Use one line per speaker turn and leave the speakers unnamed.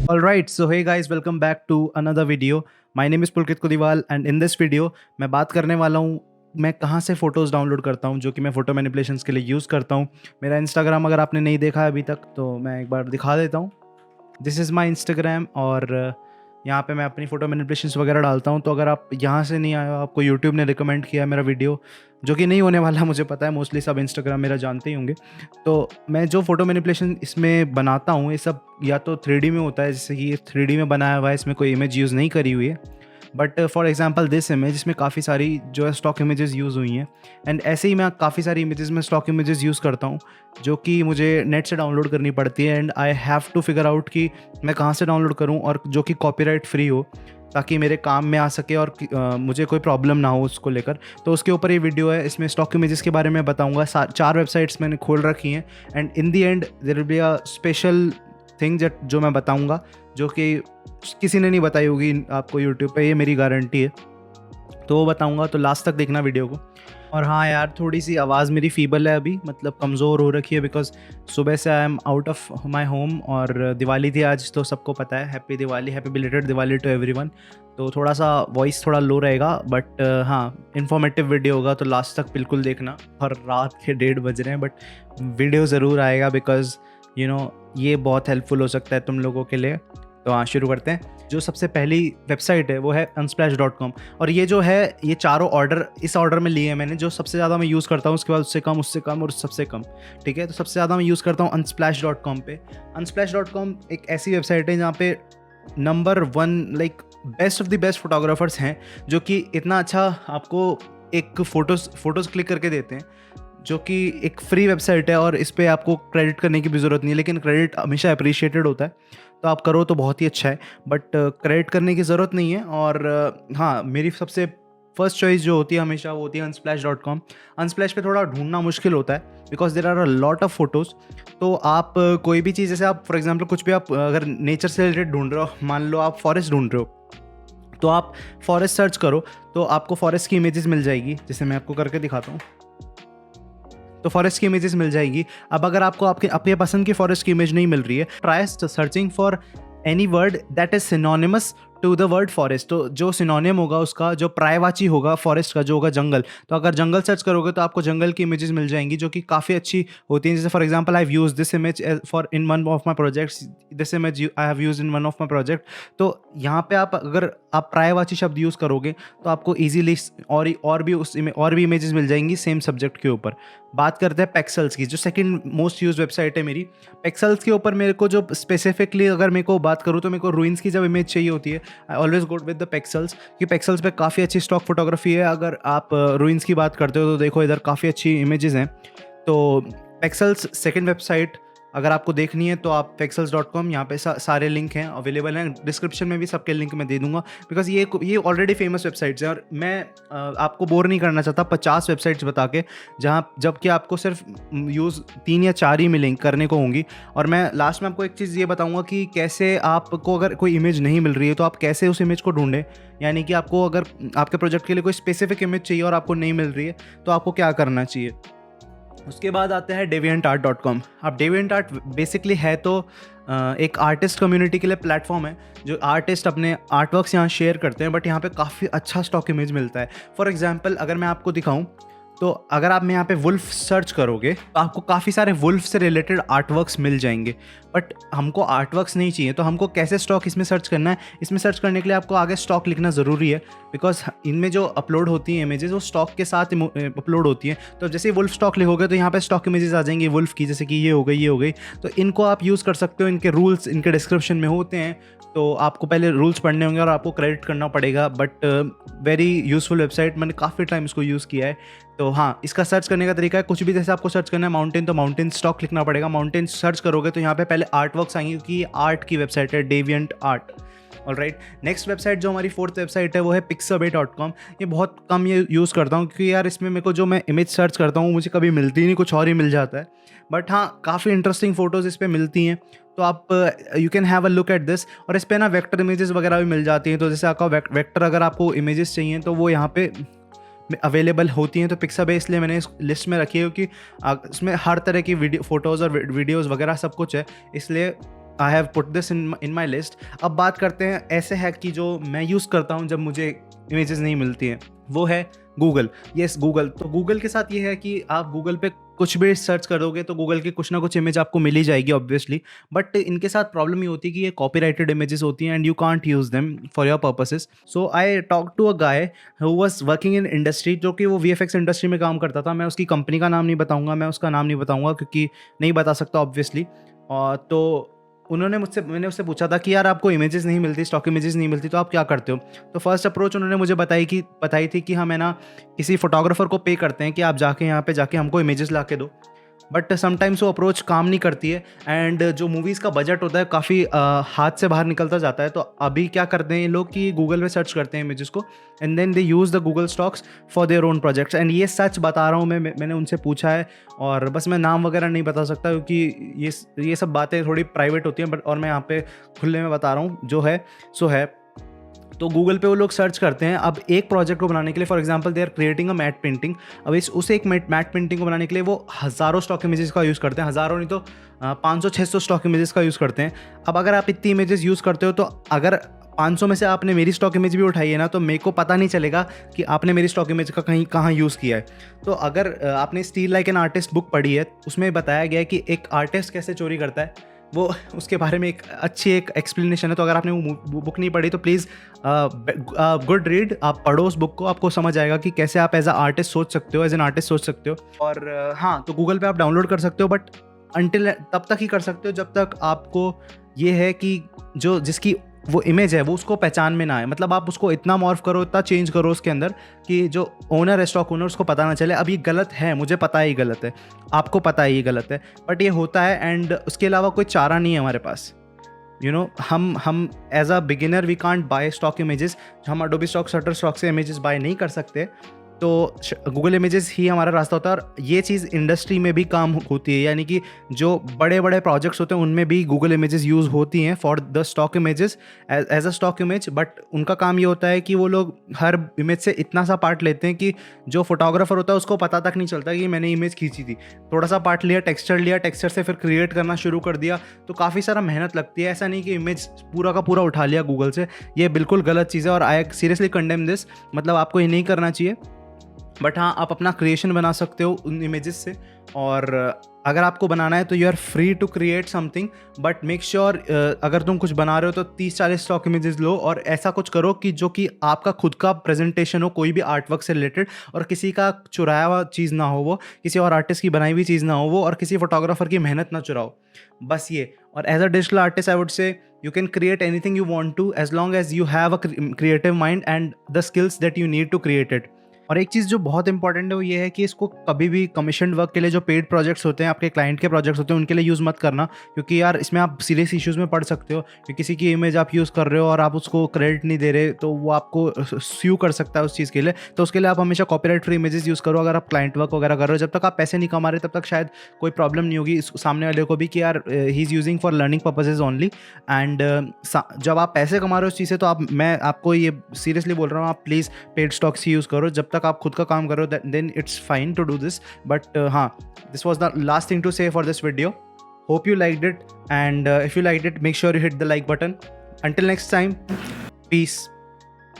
All right, so hey guys, welcome back to another video. My name is Pulkit कुदीवाल and in this video मैं बात करने वाला हूँ मैं कहाँ से फ़ोटोज़ डाउनलोड करता हूँ जो कि मैं फ़ोटो मैनिपुलेशंस के लिए यूज़ करता हूँ। मेरा इंस्टाग्राम अगर आपने नहीं देखा है अभी तक तो मैं एक बार दिखा देता हूँ। दिस इज़ माई इंस्टाग्राम और यहाँ पे मैं अपनी फ़ोटो मैनिपुलेशंस वगैरह डालता हूँ। तो अगर आप यहाँ से नहीं आए हो, आपको यूट्यूब ने रिकमेंड किया मेरा वीडियो, जो कि नहीं होने वाला मुझे पता है, मोस्टली सब इंस्टाग्राम मेरा जानते ही होंगे। तो मैं जो फ़ोटो मैनिपुलेशन इसमें बनाता हूँ ये सब या तो 3D में होता है, जैसे कि ये 3D में बनाया हुआ है, इसमें कोई इमेज यूज़ नहीं करी हुई है। But for example this image, इसमें काफ़ी सारी जो है स्टॉक इमेजेस यूज़ हुई हैं। एंड ऐसे ही मैं काफ़ी सारी इमेजेस में स्टॉक इमेजेस यूज़ करता हूँ जो कि मुझे नेट से डाउनलोड करनी पड़ती है। And I have to figure out कि मैं कहाँ से डाउनलोड करूँ और जो कि कॉपीराइट फ्री हो, ताकि मेरे काम में आ सके और मुझे कोई प्रॉब्लम ना हो उसको लेकर। तो उसके ऊपर ये वीडियो है। इसमें स्टॉक इमेजेस के बारे में बताऊँगा। 4 वेबसाइट्स मैंने खोल रखी हैं and in the end there will be a special thing जो मैं बताऊँगा, जो कि किसी ने नहीं बताई होगी आपको यूट्यूब पे, ये मेरी गारंटी है। तो वो बताऊँगा, तो लास्ट तक देखना वीडियो को। और हाँ यार, थोड़ी सी आवाज़ मेरी फीबल है अभी, मतलब कमज़ोर हो रखी है, बिकॉज सुबह से I am out of my home और दिवाली थी आज, तो सबको पता है। Happy Diwali, happy belated Diwali to everyone. तो थोड़ा सा वॉइस थोड़ा लो रहेगा, बट हाँ, इन्फॉर्मेटिव वीडियो होगा, तो लास्ट तक बिल्कुल देखना। और रात के 1:30 बज रहे हैं बट वीडियो ज़रूर आएगा, बिकॉज ये बहुत हेल्पफुल हो सकता है तुम लोगों के लिए। तो हाँ, शुरू करते हैं। जो सबसे पहली वेबसाइट है वो है unsplash.com। और ये जो है, ये चारों ऑर्डर इस ऑर्डर में लिए हैं मैंने। जो सबसे ज़्यादा मैं यूज़ करता हूँ, उसके बाद उससे कम, उससे कम और सबसे कम। ठीक है, तो सबसे ज़्यादा मैं यूज़ करता हूँ unsplash.com पे। unsplash.com एक ऐसी वेबसाइट है जहाँ पे number 1 like best of the best photographers हैं, जो कि इतना अच्छा आपको एक फ़ोटोज़ क्लिक करके देते हैं, जो कि एक फ्री वेबसाइट है। और इस पर आपको क्रेडिट करने की भी ज़रूरत नहीं है, लेकिन क्रेडिट हमेशा अप्रिशिएटेड होता है, तो आप करो तो बहुत ही अच्छा है। बट क्रेडिट करने की ज़रूरत नहीं है। और हाँ, मेरी सबसे फर्स्ट चॉइस जो होती है हमेशा, वो होती है unsplash.com। unsplash पे थोड़ा ढूंढना मुश्किल होता है, because there are a lot of photos. तो आप कोई भी चीज़, जैसे आप फॉर एग्जाम्पल कुछ भी आप अगर नेचर से रिलेटेड ढूंढ रहे हो, मान लो आप फॉरेस्ट ढूंढ रहे हो, तो आप फॉरेस्ट सर्च करो तो आपको फॉरेस्ट की इमेजेस मिल जाएगी। जैसे मैं आपको करके दिखाता हूँ, तो फॉरेस्ट की इमेजेस मिल जाएगी। अब अगर आपको आपके अपने पसंद की फॉरेस्ट की इमेज नहीं मिल रही है, try searching for any word that is synonymous to the word forest. तो जो सिनोनिम होगा उसका, जो पर्यायवाची होगा फॉरेस्ट का, जो होगा जंगल, तो अगर जंगल सर्च करोगे तो आपको जंगल की इमेजेस मिल जाएंगी, जो कि काफ़ी अच्छी होती हैं। जैसे for example, I have used this image for in one of my projects. This image I have used in one of my project. तो यहाँ पे अगर आप पर्यायवाची शब्द यूज़ करोगे तो आपको ईजीली और भी इमेजेस मिल जाएंगी सेम सब्जेक्ट के ऊपर। बात करते हैं पेक्सल्स की, जो सेकंड मोस्ट यूज वेबसाइट है मेरी। पेक्सल्स के ऊपर मेरे को जो स्पेसिफिकली अगर मेरे को बात करूँ, तो मेरे को रूइंस की जब इमेज चाहिए होती है, I always go with the Pexels, कि पेक्सल्स पे काफ़ी अच्छी स्टॉक फोटोग्राफी है। अगर आप रूइंस की बात करते हो तो देखो, इधर काफ़ी अच्छी इमेजेस हैं। तो पेक्सल्स सेकंड वेबसाइट अगर आपको देखनी है तो आप pexels.com, यहाँ पे सारे लिंक हैं, अवेलेबल हैं। डिस्क्रिप्शन में भी सबके लिंक मैं दे दूंगा, बिकॉज ये ऑलरेडी फेमस वेबसाइट्स हैं। और मैं आपको बोर नहीं करना चाहता 50 वेबसाइट्स बता के, जबकि आपको सिर्फ यूज़ 3 या 4 ही मिलेंगे, करने को होंगी। और मैं लास्ट में आपको एक चीज़ ये बताऊंगा कि कैसे आपको अगर कोई इमेज नहीं मिल रही है तो आप कैसे उस इमेज को ढूंढें। यानी कि आपको अगर आपके प्रोजेक्ट के लिए कोई स्पेसिफिक इमेज चाहिए और आपको नहीं मिल रही है, तो आपको क्या करना चाहिए। उसके बाद आते हैं deviantart.com। अब deviantart बेसिकली है तो एक आर्टिस्ट कम्युनिटी के लिए प्लेटफॉर्म है, जो आर्टिस्ट अपने आर्टवर्क्स यहाँ शेयर करते हैं। बट यहाँ पे काफ़ी अच्छा स्टॉक इमेज मिलता है। फॉर एग्जांपल, अगर मैं आपको दिखाऊं, तो अगर आप यहाँ पे वुल्फ सर्च करोगे तो आपको काफ़ी सारे वुल्फ से रिलेटेड आर्टवर्क्स मिल जाएंगे। बट हमको आर्टवर्क्स नहीं चाहिए, तो हमको कैसे स्टॉक इसमें सर्च करना है। इसमें सर्च करने के लिए आपको आगे स्टॉक लिखना ज़रूरी है, बिकॉज इनमें जो अपलोड होती हैं इमेजेस, वो स्टॉक के साथ अपलोड होती हैं। तो जैसे ही वुल्फ स्टॉक लिखोगे तो यहाँ पे स्टॉक इमेजेस आ जाएंगी वुल्फ की, जैसे कि ये हो गई, ये हो गई। तो इनको आप यूज़ कर सकते हो, इनके रूल्स इनके डिस्क्रिप्शन में होते हैं। तो आपको पहले रूल्स पढ़ने होंगे और आपको क्रेडिट करना पड़ेगा। बट वेरी यूज़फुल वेबसाइट, मैंने काफ़ी टाइम इसको यूज़ किया है। तो हाँ, इसका सर्च करने का तरीका है कुछ भी। जैसे आपको सर्च करना है माउंटेन, तो माउंटेन स्टॉक लिखना पड़ेगा। माउंटेन सर्च करोगे तो यहाँ पे पहले आर्टवर्क्स आएंगे, क्योंकि ये आर्ट की वेबसाइट है, deviant art. Alright, next website जो हमारी 4th वेबसाइट है वो है pixabay.com। ये बहुत कम ये यूज़ करता हूँ, क्योंकि यार इसमें मेरे को जो मैं इमेज सर्च करता हूँ मुझे कभी मिलती नहीं, कुछ और ही मिल जाता है। बट हाँ, काफ़ी इंटरेस्टिंग फ़ोटोज़ इस पर मिलती हैं, तो आप you can have a look at this. और इस पर ना वेक्टर इमेजेस वगैरह भी मिल जाती हैं। तो जैसे आपका वेक्टर अगर आपको इमेजेस चाहिए तो वो यहाँ पे अवेलेबल होती हैं। तो पिक्साबे इसलिए मैंने इस लिस्ट में रखी है, क्योंकि इसमें हर तरह की वीडियो, फोटोज़ और वीडियोज़ वगैरह सब कुछ है। इसलिए I have put this in my list. अब बात करते हैं ऐसे हैक की जो मैं यूज़ करता हूँ जब मुझे इमेजेस नहीं मिलती हैं, वो है गूगल। Yes, Google. तो गूगल के साथ ये है कि आप गूगल पे कुछ भी सर्च करोगे तो गूगल की कुछ ना कुछ इमेज आपको मिल ही जाएगी ऑब्वियसली, बट इनके साथ प्रॉब्लम ये होती है कि ये कॉपीराइटेड इमेजेस होती हैं and you can't use them for your purposes. So I talk to a guy who was working in industry, जो कि वो वीएफएक्स इंडस्ट्री में काम करता था। मैं उसकी कंपनी का नाम नहीं बताऊंगा, मैं उसका नाम नहीं बताऊंगा क्योंकि नहीं बता सकता ऑब्वियसली। तो मैंने उससे पूछा था कि यार आपको इमेजेस नहीं मिलती, स्टॉक इमेजेस नहीं मिलती, तो आप क्या करते हो? तो फर्स्ट अप्रोच उन्होंने मुझे बताई थी कि हम है ना किसी फोटोग्राफर को पे करते हैं कि आप जाके यहाँ पे जाके हमको इमेजेस ला के दो। बट समटाइम्स वो अप्रोच काम नहीं करती है एंड जो मूवीज़ का बजट होता है काफ़ी हाथ से बाहर निकलता जाता है। तो अभी क्या करते हैं ये लोग कि गूगल में सर्च करते हैं इमेजेस को and then they use the Google stocks for their own projects. And ये सच बता रहा हूँ मैंने उनसे पूछा है, और बस मैं नाम वगैरह नहीं बता सकता क्योंकि ये सब बातें थोड़ी प्राइवेट होती हैं, बट और मैं यहाँ पे खुले में बता रहा हूँ जो है सो है। तो गूगल पे वो लोग सर्च करते हैं। अब एक प्रोजेक्ट को बनाने के लिए, for example they are creating a matte painting, अब उस एक मैट पेंटिंग को बनाने के लिए वो हज़ारों स्टॉक इमेजेस का यूज़ करते हैं, हज़ारों नहीं तो 500-600 स्टॉक इमेजेस का यूज़ करते हैं। अब अगर आप इतनी इमेजेस यूज़ करते हो तो अगर 500 में से आपने मेरी स्टॉक इमेज भी उठाई है ना, तो मेरे को पता नहीं चलेगा कि आपने मेरी स्टॉक इमेज का कहाँ यूज़ किया है। तो अगर आपने steel like an artist book पढ़ी है, उसमें बताया गया है कि एक आर्टिस्ट कैसे चोरी करता है, वो उसके बारे में एक अच्छी एक एक्सप्लेनेशन है। तो अगर आपने वो बुक नहीं पढ़ी तो प्लीज़ गुड रीड, आप पढ़ो उस बुक को, आपको समझ आएगा कि कैसे आप एज अ आर्टिस्ट सोच सकते हो, एज एन आर्टिस्ट सोच सकते हो। और हाँ, तो गूगल पे आप डाउनलोड कर सकते हो, बट अंटिल तब तक ही कर सकते हो जब तक आपको ये है कि जो जिसकी वो इमेज है वो उसको पहचान में ना आए। मतलब आप उसको इतना मॉर्फ करो, इतना चेंज करो उसके अंदर कि जो ओनर है, स्टॉक ओनर, उसको पता ना चले अब ये गलत है, मुझे पता है ये गलत है, आपको पता है ये गलत है, बट ये होता है एंड उसके अलावा कोई चारा नहीं है हमारे पास। हम as a beginner we can't buy stock images, हम अडोबी स्टॉक, शटरस्टॉक से इमेजेस बाय नहीं कर सकते, तो गूगल इमेजेस ही हमारा रास्ता होता है। और ये चीज़ इंडस्ट्री में भी काम होती है, यानी कि जो बड़े बड़े प्रोजेक्ट्स होते हैं उनमें भी गूगल इमेजेस यूज़ होती हैं for the stock images as a stock image. But उनका काम ये होता है कि वो लोग हर इमेज से इतना सा पार्ट लेते हैं कि जो फोटोग्राफर होता है उसको पता तक नहीं चलता कि मैंने इमेज खींची थी। थोड़ा सा पार्ट लिया, टेक्सचर से फिर क्रिएट करना शुरू कर दिया, तो काफ़ी सारा मेहनत लगती है। ऐसा नहीं कि इमेज पूरा का पूरा उठा लिया गूगल से, ये बिल्कुल गलत चीज़ है और आई सीरियसली कंडेम दिस। मतलब आपको ये नहीं करना चाहिए। बट हाँ, आप अपना क्रिएशन बना सकते हो उन इमेजेस से, और अगर आपको बनाना है तो you are free to create something, but make sure अगर तुम कुछ बना रहे हो तो 30-40 स्टॉक इमेजेस लो और ऐसा कुछ करो कि जो कि आपका खुद का प्रेजेंटेशन हो, कोई भी आर्ट वर्क से रिलेटेड, और किसी का चुराया हुआ चीज़ ना हो, वो किसी और आर्टिस्ट की बनाई हुई चीज़ ना हो वो, और किसी फोटोग्राफर की मेहनत ना चुराओ, बस ये। और as a digital artist I would say you can create anything you want to, as long as you have a creative mind and the skills that you need to create it. और एक चीज़ जो बहुत important है वो ये है कि इसको कभी भी कमीशन वर्क के लिए, जो पेड प्रोजेक्ट्स होते हैं, आपके क्लाइंट के प्रोजेक्ट्स होते हैं, उनके लिए यूज़ मत करना, क्योंकि यार इसमें आप सीरियस इश्यूज़ में पड़ सकते हो कि किसी की इमेज आप यूज़ कर रहे हो और आप उसको क्रेडिट नहीं दे रहे, तो वो आपको स्यू कर सकता है उस चीज़ के लिए। तो उसके लिए आप हमेशा कॉपीराइट फ्री इमेजेस यूज़ करो अगर आप क्लाइंट वर्क वगैरह कर रहे हो। जब तक आप पैसे नहीं कमा रहे तब तक शायद कोई प्रॉब्लम नहीं होगी सामने वाले को भी कि यार he is using for learning purposes only. And जब आप पैसे कमा रहे हो उस चीज़ से, तो मैं आपको ये सीरियसली बोल रहा हूँ, आप please paid stocks he use करो जब तक आप खुद का काम करो, then it's fine to do this. But this was the last thing to say for this video. Hope you liked it, and if you liked it, make sure you hit the like button. Until next time, peace.